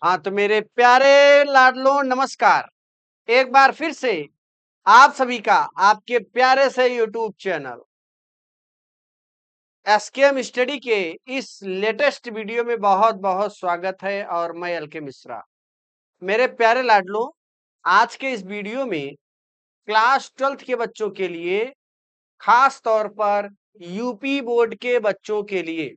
हाँ तो मेरे प्यारे लाडलो नमस्कार। एक बार फिर से आप सभी का आपके प्यारे से यूट्यूब चैनल एसकेएम स्टडी के इस लेटेस्ट वीडियो में बहुत बहुत स्वागत है और मैं एलके मिश्रा। मेरे प्यारे लाडलो, आज के इस वीडियो में क्लास 12th के बच्चों के लिए, खास तौर पर यूपी बोर्ड के बच्चों के लिए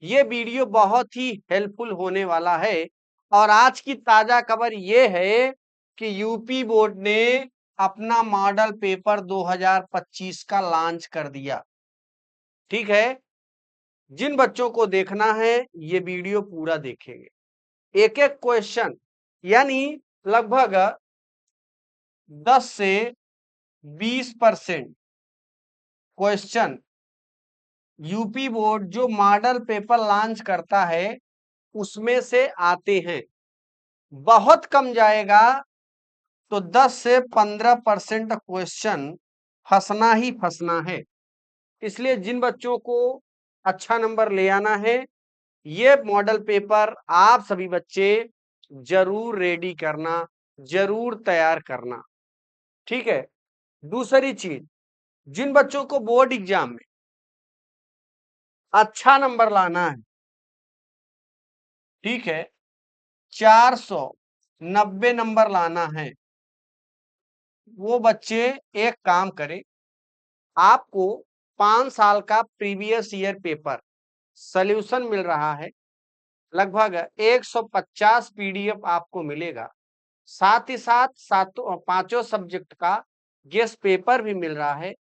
ये वीडियो बहुत ही हेल्पफुल होने वाला है। और आज की ताजा खबर ये है कि यूपी बोर्ड ने अपना मॉडल पेपर 2025 का लॉन्च कर दिया। ठीक है, जिन बच्चों को देखना है ये वीडियो पूरा देखेंगे। एक एक क्वेश्चन यानी लगभग 10 से 20% क्वेश्चन यूपी बोर्ड जो मॉडल पेपर लॉन्च करता है उसमें से आते हैं। बहुत कम जाएगा तो 10 से 15% क्वेश्चन फंसना ही फंसना है। इसलिए जिन बच्चों को अच्छा नंबर ले आना है, ये मॉडल पेपर आप सभी बच्चे जरूर रेडी करना, जरूर तैयार करना। ठीक है। दूसरी चीज, जिन बच्चों को बोर्ड एग्जाम में अच्छा नंबर लाना है, ठीक है, 490 नंबर लाना है, वो बच्चे एक काम करें, आपको 5 साल का प्रीवियस ईयर पेपर सॉल्यूशन मिल रहा है। लगभग 150 पीडीएफ आपको मिलेगा। साथ ही साथ सातों पांचों सब्जेक्ट का गेस्ट पेपर भी मिल रहा है।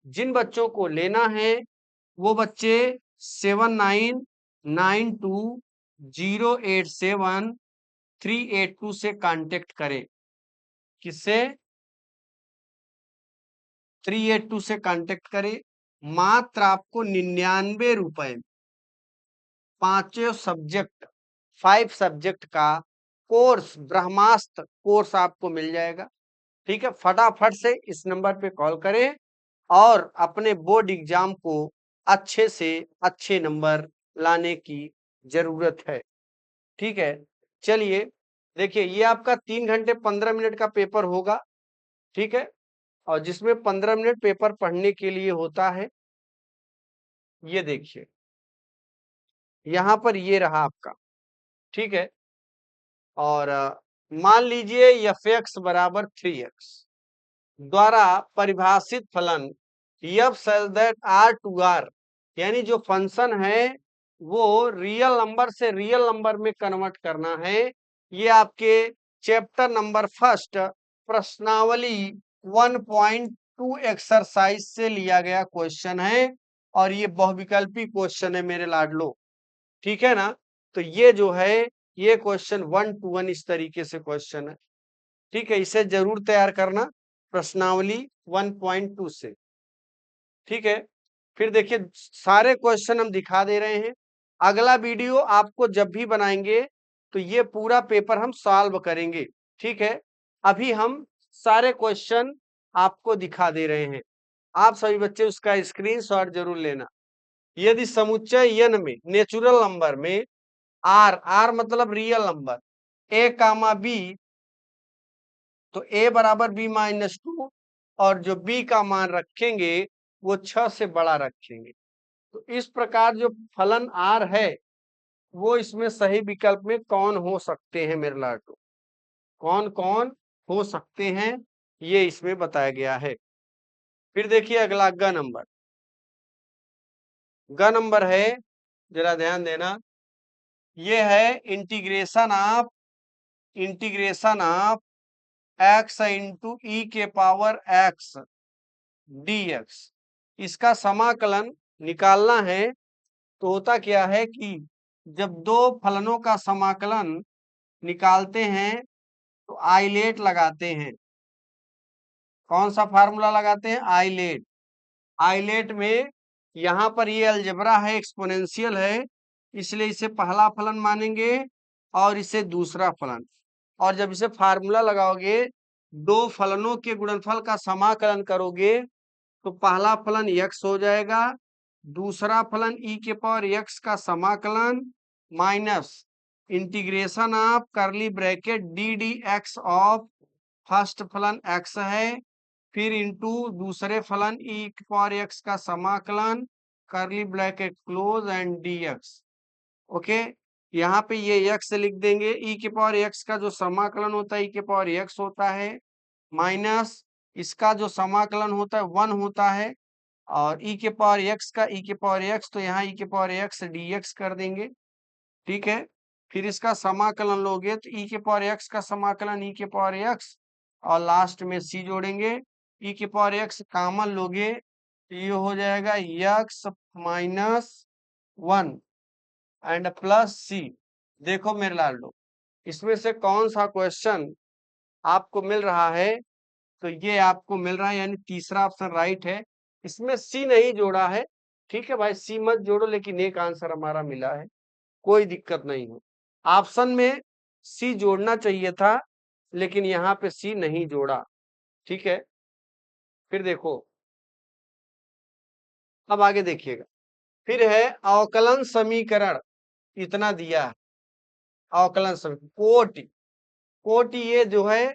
जिन बच्चों को लेना है वो बच्चे 7992087382 से कांटेक्ट करें। किससे? 382 से कांटेक्ट करें। मात्र आपको 99 रुपए पांचों सब्जेक्ट 5 सब्जेक्ट का कोर्स, ब्रह्मास्त्र कोर्स आपको मिल जाएगा। ठीक है, फटाफट से इस नंबर पे कॉल करें और अपने बोर्ड एग्जाम को अच्छे से अच्छे नंबर लाने की जरूरत है। ठीक है, चलिए देखिए, ये आपका 3 घंटे 15 मिनट का पेपर होगा। ठीक है, और जिसमें 15 मिनट पेपर पढ़ने के लिए होता है। ये देखिए, यहाँ पर ये रहा आपका। ठीक है, और मान लीजिए f(x) बराबर 3x द्वारा परिभाषित फलन f such that r to r, यानी जो फंक्शन है वो रियल नंबर से रियल नंबर में कन्वर्ट करना है। ये आपके चैप्टर नंबर 1 प्रश्नावली 1.2 एक्सरसाइज से लिया गया क्वेश्चन है और ये बहुविकल्पी क्वेश्चन है मेरे लाडलो। ठीक है ना? तो ये जो है ये क्वेश्चन 1 to 1 इस तरीके से क्वेश्चन है। ठीक है, इसे जरूर तैयार करना प्रश्नावली 1.2 से। ठीक है, फिर देखिए सारे क्वेश्चन हम दिखा दे रहे हैं। अगला वीडियो आपको जब भी बनाएंगे तो ये पूरा पेपर हम सॉल्व करेंगे। ठीक है, अभी हम सारे क्वेश्चन आपको दिखा दे रहे हैं। आप सभी बच्चे उसका स्क्रीनशॉट जरूर लेना। यदि समुच्चय n में नेचुरल नंबर में r मतलब रियल नंबर a, b, तो a बराबर b-2 और जो b का मान रखेंगे वो 6 से बड़ा रखेंगे। तो इस प्रकार जो फलन r है वो इसमें सही विकल्प में कौन हो सकते हैं मेरे लाडलो, कौन कौन हो सकते हैं ये इसमें बताया गया है। फिर देखिए अगला ग नंबर है, जरा ध्यान देना। ये है इंटीग्रेशन ऑफ x इंटू ई के पावर x dx। इसका समाकलन निकालना है। तो होता क्या है कि जब दो फलनों का समाकलन निकालते हैं तो आइलेट लगाते हैं। कौन सा फार्मूला लगाते हैं? आइलेट। आइलेट में यहाँ पर ये अलजेब्रा है, एक्सपोनेंशियल है, इसलिए इसे पहला फलन मानेंगे और इसे दूसरा फलन। और जब इसे फार्मूला लगाओगे, दो फलनों के गुणनफल का समाकलन करोगे तो पहला फलन x हो जाएगा, दूसरा फलन e के पावर x का समाकलन माइनस इंटीग्रेशन ऑफ करली bracket D D x of first फलन x है, फिर इंटू दूसरे फलन e की पावर x का समाकलन करली bracket close and dx। Okay, यहाँ पे ये x लिख देंगे, e की पावर x का जो समाकलन होता है e की पावर x होता है, माइनस इसका जो समाकलन होता है 1 होता है, और e के पावर x का e के पावर x, तो यहाँ e के पावर x dx कर देंगे। ठीक है, फिर इसका समाकलन लोगे तो e के पावर x का समाकलन e के पावर x, और लास्ट में c जोड़ेंगे। e के पावर x कॉमन लोगे तो ये हो जाएगा x minus 1 and plus c। देखो मेरे लाल लोग, इसमें से कौन सा क्वेश्चन आपको मिल रहा है, तो ये आपको मिल रहा है, यानी तीसरा ऑप्शन राइट है। इसमें सी नहीं जोड़ा है, ठीक है भाई, सी मत जोड़ो, लेकिन एक आंसर हमारा मिला है, कोई दिक्कत नहीं है। ऑप्शन में सी जोड़ना चाहिए था, लेकिन यहाँ पे सी नहीं जोड़ा। ठीक है, फिर देखो, अब आगे देखिएगा, फिर है अवकलन समीकरण, इतना दिया है। अवकलन समीकरण कोटि, कोटि ये जो है,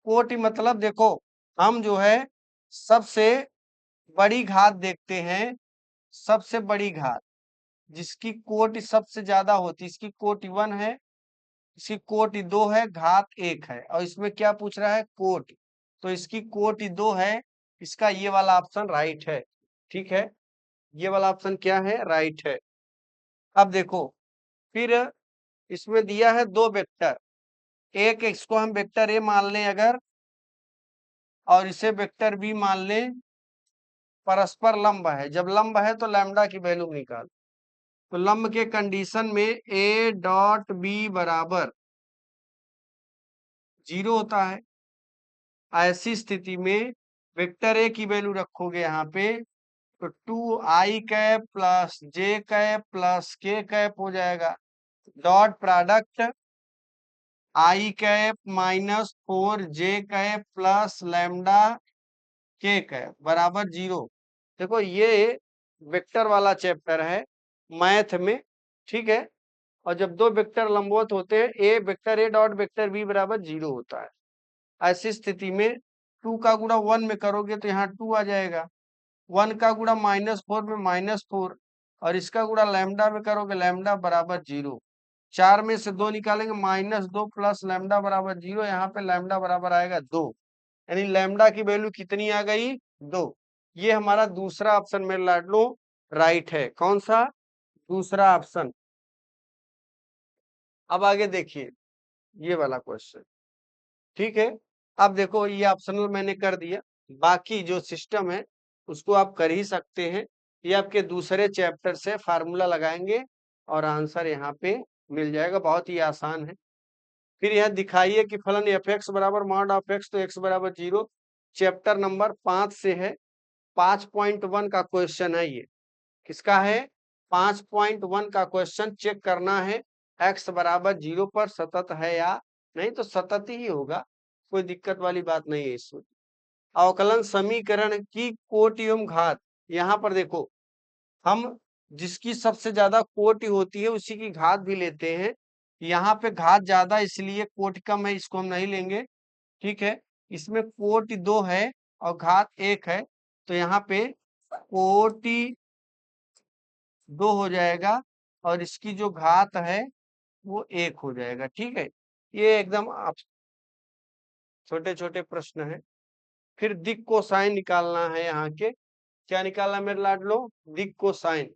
कोटि मतलब देखो, हम जो है सबसे बड़ी घात देखते हैं, सबसे बड़ी घात जिसकी कोटि सबसे ज्यादा होती है, इसकी कोटि 1 है, इसकी कोटि 2 है, घात 1 है, और इसमें क्या पूछ रहा है, कोटि, तो इसकी कोटि 2 है, इसका ये वाला ऑप्शन राइट है। ठीक है, ये वाला ऑप्शन क्या है, राइट है। अब देखो, फिर इसमें दिया है 2 वेक्टर, एक इसको हम वेक्टर ए मान लें अगर, और इसे वेक्टर बी मान लें, परस्पर लंब है, जब लंब है तो लैम्डा की वैल्यू निकाल, तो लंब के कंडीशन में ए डॉट बी बराबर 0 होता है। ऐसी स्थिति में वेक्टर ए की वैल्यू रखोगे यहाँ पे, तो 2i कैप प्लस जे कैप प्लस के कैप हो जाएगा, dot product I cap minus 4j cap plus lambda के कैप बराबर 0। देखो ये वेक्टर वाला चैप्टर है मैथ में, ठीक है, और जब दो वेक्टर लंबवत होते हैं, A vector A dot vector B बराबर 0 होता है। ऐसी स्थिति में 2 का गुणा 1 में करोगे तो यहाँ 2 आ जाएगा, 1 का गुणा -4 में -4, और इसका गुणा लैम्डा में करोगे लैम्डा बराबर 0। 4 में से 2 निकालेंगे, -2 प्लस लैम्डा बराबर 0, यहाँ पे लैम्डा बराबर आएगा 2, यानी लैम्डा की वैल्यू कितनी आ गई, 2। ये हमारा दूसरा ऑप्शन मेरे लाडलो राइट है। कौन सा, दूसरा ऑप्शन। अब आगे देखिए ये वाला क्वेश्चन, ठीक है, अब देखो ये ऑप्शनल मैंने कर दिया, बाकी जो सिस्टम है उसको आप कर ही सकते हैं। ये आपके दूसरे चैप्टर से फार्मूला लगाएंगे और आंसर यहाँ पे मिल जाएगा, बहुत ही आसान है। फिर यह दिखाइए कि फलन एफ एक्स बराबर मॉड ऑफ एक्स, तो एक्स बराबर 0, चैप्टर नंबर 5 से है, 5.1 का क्वेश्चन है ये। किसका है, 5.1 का क्वेश्चन चेक करना है, एक्स बराबर 0 पर सतत है या नहीं, तो सतत ही होगा, कोई दिक्कत वाली बात नहीं है इसमें। अवकलन समीकरण की कोटि एवं घात, यहाँ पर देखो, हम जिसकी सबसे ज्यादा कोटि होती है उसी की घात भी लेते हैं, यहाँ पे घात ज्यादा इसलिए कोटि कम है, इसको हम नहीं लेंगे। ठीक है, इसमें कोटि 2 है और घात 1 है, तो यहाँ पे कोटि 2 हो जाएगा, और इसकी जो घात है वो 1 हो जाएगा। ठीक है, ये एकदम आप छोटे छोटे प्रश्न है। फिर दिक् कोसाइन निकालना है, यहाँ के क्या निकालना मेरे लाडलो, दिक् कोसाइन,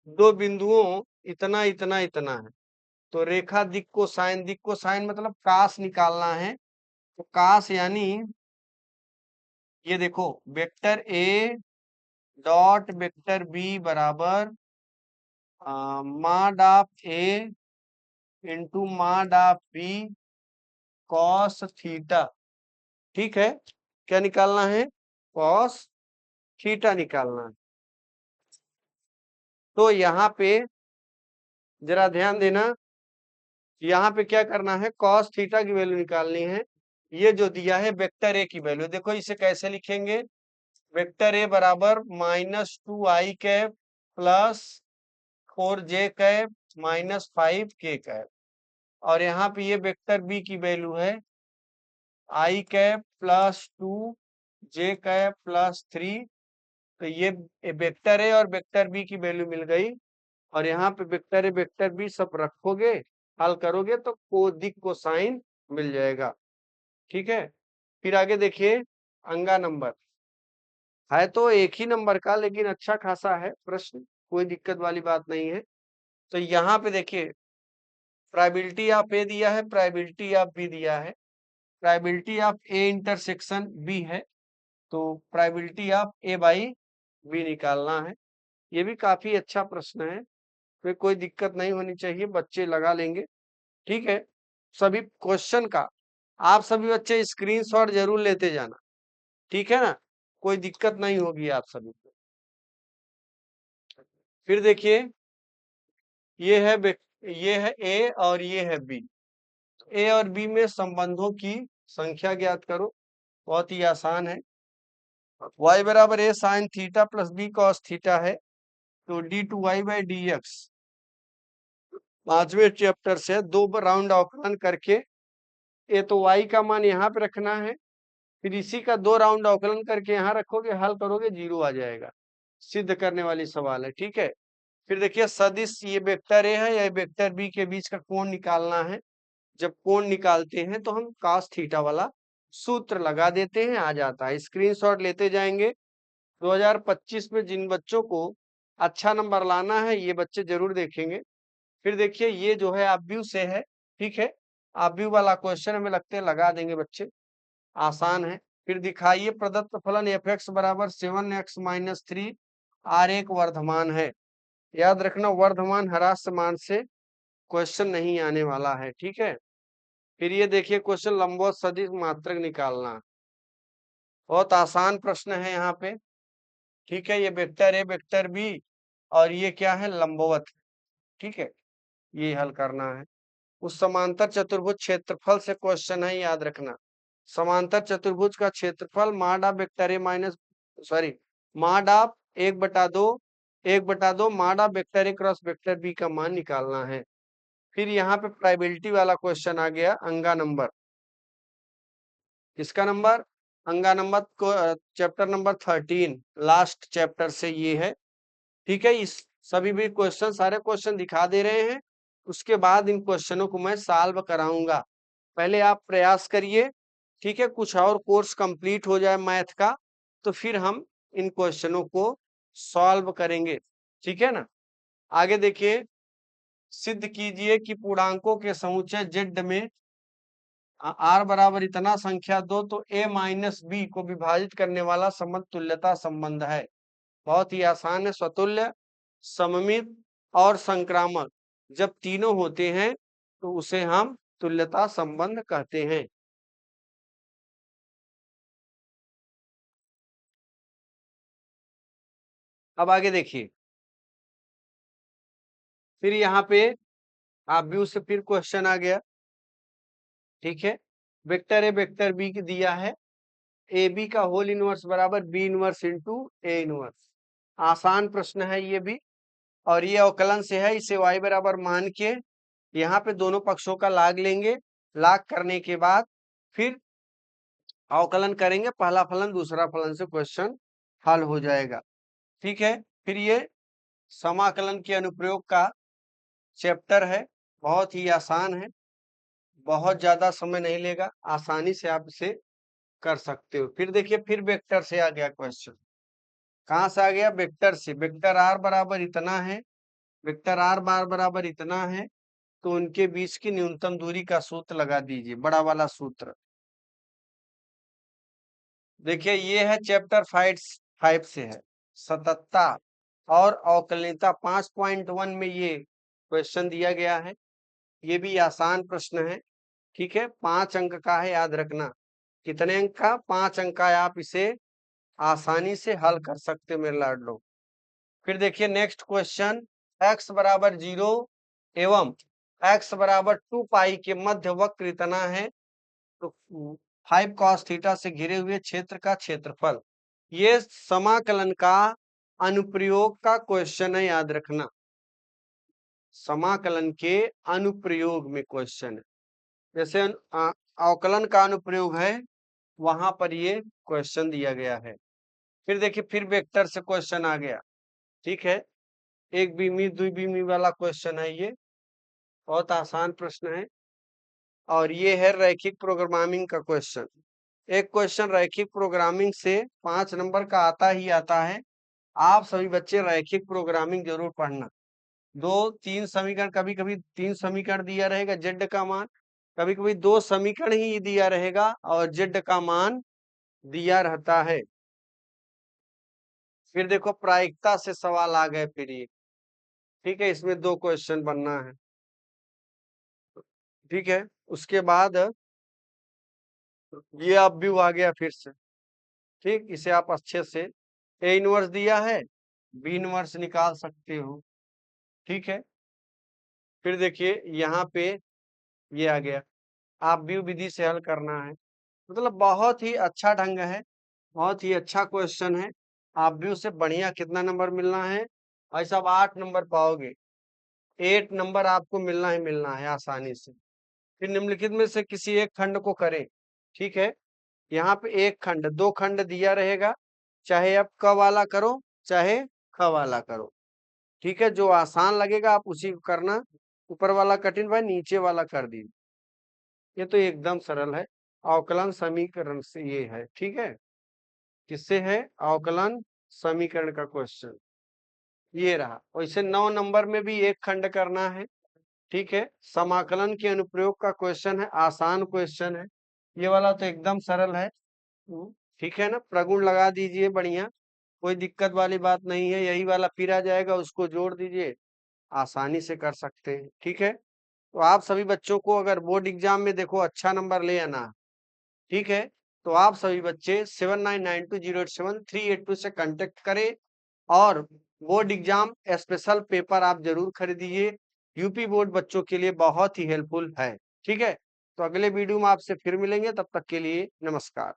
दो बिंदुओं इतना इतना इतना है, तो रेखा दिक् कोसाइन, दिक् कोसाइन मतलब कास निकालना है, तो कास यानी ये देखो, vector A dot vector B बराबर mod of A into mod of B cos theta. ठीक है, क्या निकालना है, कॉस थीटा निकालना है। तो यहाँ पे जरा ध्यान देना, यहाँ पे क्या करना है, कॉस थीटा की वैल्यू निकालनी है। ये जो दिया है वेक्टर ए की वैल्यू, देखो इसे कैसे लिखेंगे, वेक्टर ए बराबर -2i cap plus 4j cap -5k cap. और यहाँ पे ये वेक्टर बी की वैल्यू है आई कैप प्लस 2 जे कैप प्लस 3। तो ये वेक्टर है और वेक्टर बी की वैल्यू मिल गई। और यहाँ पे वेक्टर है वेक्टर बी सब रखोगे, हल करोगे तो कोदिक कोसाइन मिल जाएगा। ठीक है, फिर आगे देखिए अंगा नंबर है तो एक ही नंबर का, लेकिन अच्छा खासा है प्रश्न, कोई दिक्कत वाली बात नहीं है। तो यहाँ पे देखिए प्रोबेबिलिटी ऑफ ए दिया है, प्रोबेबिलिटी ऑफ बी दिया है। Probability of A intersection B है, तो probability of A by B निकालना है। ये भी काफी अच्छा प्रश्न है, फिर कोई दिक्कत नहीं होनी चाहिए, बच्चे लगा लेंगे। ठीक है, सभी क्वेश्चन का आप सभी बच्चे स्क्रीनशॉट जरूर लेते जाना, ठीक है ना, कोई दिक्कत नहीं होगी आप सभी को। फिर देखिए ये है ए और ये है बी। ए और बी में संबंधों की संख्या ज्ञात करो, बहुत ही आसान है। y बराबर A sine theta plus B cos theta है, तो D two Y by D X 5वें चैप्टर से 2 राउंड अवकलन करके ये तो y का मान यहाँ पे रखना है, फिर इसी का 2 राउंड अवकलन करके यहाँ रखोगे, हल करोगे 0 आ जाएगा। सिद्ध करने वाली सवाल है, ठीक है। फिर देखिए सदिश ये वेक्टर ए है या वेक्टर बी के बीच का कोण निकालना है। जब कोण निकालते हैं तो हम cos थीटा वाला सूत्र लगा देते हैं, आ जाता है। स्क्रीनशॉट लेते जाएंगे। 2025 में जिन बच्चों को अच्छा नंबर लाना है ये बच्चे जरूर देखेंगे। फिर देखिए ये जो है आव्यूह से है, ठीक है, आव्यूह वाला क्वेश्चन हमें लगते हैं लगा देंगे बच्चे, आसान है। फिर दिखाइए प्रदत्त फलन एफ एक्स बराबर 7x माइनस 3 आर एक वर्धमान है। याद रखना वर्धमान ह्रास मान से क्वेश्चन नहीं आने वाला है, ठीक है। फिर ये देखिए क्वेश्चन लंबवत सदिश मात्रक निकालना, बहुत आसान प्रश्न है यहाँ पे, ठीक है। ये वेक्टर है वेक्टर बी और ये क्या है लंबवत, ठीक है, ये हल करना है। उस समांतर चतुर्भुज क्षेत्रफल से क्वेश्चन है, याद रखना। समांतर चतुर्भुज का क्षेत्रफल mod of vector A minus sorry mod of 1/2 mod of vector A cross vector B का मान निकालना है। फिर यहाँ पे प्रोबेबिलिटी वाला क्वेश्चन आ गया, अंगा नंबर, किसका नंबर, अंगा नंबर को चैप्टर नंबर 13 लास्ट चैप्टर से ये है, ठीक है। इस सभी भी क्वेश्चन सारे क्वेश्चन दिखा दे रहे हैं, उसके बाद इन क्वेश्चनों को मैं सॉल्व कराऊंगा। पहले आप प्रयास करिए, ठीक है, कुछ और कोर्स कंप्लीट हो जाए मैथ का, तो फिर हम इन क्वेश्चनों को सॉल्व करेंगे, ठीक है ना। आगे देखिए सिद्ध कीजिए कि पूर्णांकों के समुच्चय जेड में आर बराबर इतना संख्या दो तो ए माइनस बी को विभाजित करने वाला संबंध तुल्यता संबंध है। बहुत ही आसान है, स्वतुल्य, सममित और संक्रामक जब तीनों होते हैं तो उसे हम तुल्यता संबंध कहते हैं। अब आगे देखिए, फिर यहाँ पे आप व्यू से फिर क्वेश्चन आ गया, ठीक है। वेक्टर ए वेक्टर बी की दिया है, ए बी का होल इनवर्स बराबर B inverse into A inverse, आसान प्रश्न है ये भी। और ये अवकलन से है, इसे y बराबर मान के यहाँ पे दोनों पक्षों का लाग लेंगे, लाग करने के बाद फिर अवकलन करेंगे, पहला फलन दूसरा फलन से क्वेश्चन हल हो जाएगा, ठीक है। फिर ये समाकलन के अनुप्रयोग का चैप्टर है, बहुत ही आसान है, बहुत ज्यादा समय नहीं लेगा, आसानी से आप इसे कर सकते हो। फिर देखिए फिर वेक्टर से आ गया क्वेश्चन, कहाँ से आ गया, वेक्टर से। वेक्टर आर बराबर इतना है, वेक्टर आर बार बराबर इतना है, तो उनके बीच की न्यूनतम दूरी का सूत्र लगा दीजिए, बड़ा वाला सूत्र। देखिए ये है चैप्टर 5 से है, सततता और अवकलनीयता 5.1 में ये क्वेश्चन दिया गया है। ये भी आसान प्रश्न है, ठीक है, 5 अंक का है, याद रखना। कितने अंक का, 5 अंक का है, आप इसे आसानी से हल कर सकते हो मेरे लाडलो। फिर देखिए नेक्स्ट क्वेश्चन, x बराबर 0 एवं x बराबर 2 पाई के मध्य वक्र इतना है, तो 5 cos थीटा से घिरे हुए क्षेत्र का क्षेत्रफल। ये समाकलन का अनुप्रयोग का क्वेश्चन है, याद रखना। समाकलन के अनुप्रयोग में क्वेश्चन है। जैसे अवकलन का अनुप्रयोग है, वहां पर ये क्वेश्चन दिया गया है। फिर देखिए, फिर वेक्टर से क्वेश्चन आ गया। ठीक है, एक बीमी द्विबीमी वाला क्वेश्चन है, ये बहुत आसान प्रश्न है। और ये है रैखिक प्रोग्रामिंग का क्वेश्चन। एक क्वेश्चन रैखिक प्रोग्रामिंग से 5 नंबर का आता ही आता है। आप सभी बच्चे रैखिक प्रोग्रामिंग जरूर पढ़ना। 2-3 समीकरण, कभी कभी 3 समीकरण दिया रहेगा जेड का मान, कभी कभी 2 समीकरण ही दिया रहेगा और जेड का मान दिया रहता है। फिर देखो, प्रायिकता से सवाल आ गए फिर ये। ठीक है, इसमें 2 क्वेश्चन बनना है। ठीक है, उसके बाद ये आप व्यू आ गया फिर से। ठीक, इसे आप अच्छे से, ए इनवर्स दिया है, बी इनवर्स निकाल सकते हो। ठीक है, फिर देखिए यहाँ पे ये आ गया, आप व्यू विधि से हल करना है। मतलब बहुत ही अच्छा ढंग है, बहुत ही अच्छा क्वेश्चन है। आप व्यू से बढ़िया कितना नंबर मिलना है भाई साहब? 8 नंबर पाओगे। 8 नंबर आपको मिलना ही मिलना है आसानी से। फिर निम्नलिखित में से किसी एक खंड को करें। ठीक है, यहाँ पे एक खंड, 2 खंड दिया रहेगा, चाहे आप क वाला करो चाहे ख वाला करो। ठीक है, जो आसान लगेगा आप उसी को करना। ऊपर वाला कठिन भाई, नीचे वाला कर दीजिए। ये तो एकदम सरल है, अवकलन समीकरण से ये है। ठीक है, किससे है? अवकलन समीकरण का क्वेश्चन ये रहा। वैसे 9 नंबर में भी एक खंड करना है। ठीक है, समाकलन के अनुप्रयोग का क्वेश्चन है, आसान क्वेश्चन है। ये वाला तो एकदम सरल है। ठीक है ना, प्रगुण लगा दीजिए बढ़िया, कोई दिक्कत वाली बात नहीं है। यही वाला फिर आ जाएगा, उसको जोड़ दीजिए, आसानी से कर सकते हैं। ठीक है, तो आप सभी बच्चों को अगर बोर्ड एग्जाम में देखो अच्छा नंबर ले आना, ठीक है, तो आप सभी बच्चे 7992087382 से कांटेक्ट करें और बोर्ड एग्जाम स्पेशल पेपर आप जरूर खरीदिए। यूपी बोर्ड बच्चों के लिए बहुत ही हेल्पफुल है। ठीक है, तो अगले वीडियो में आपसे फिर मिलेंगे, तब तक के लिए नमस्कार।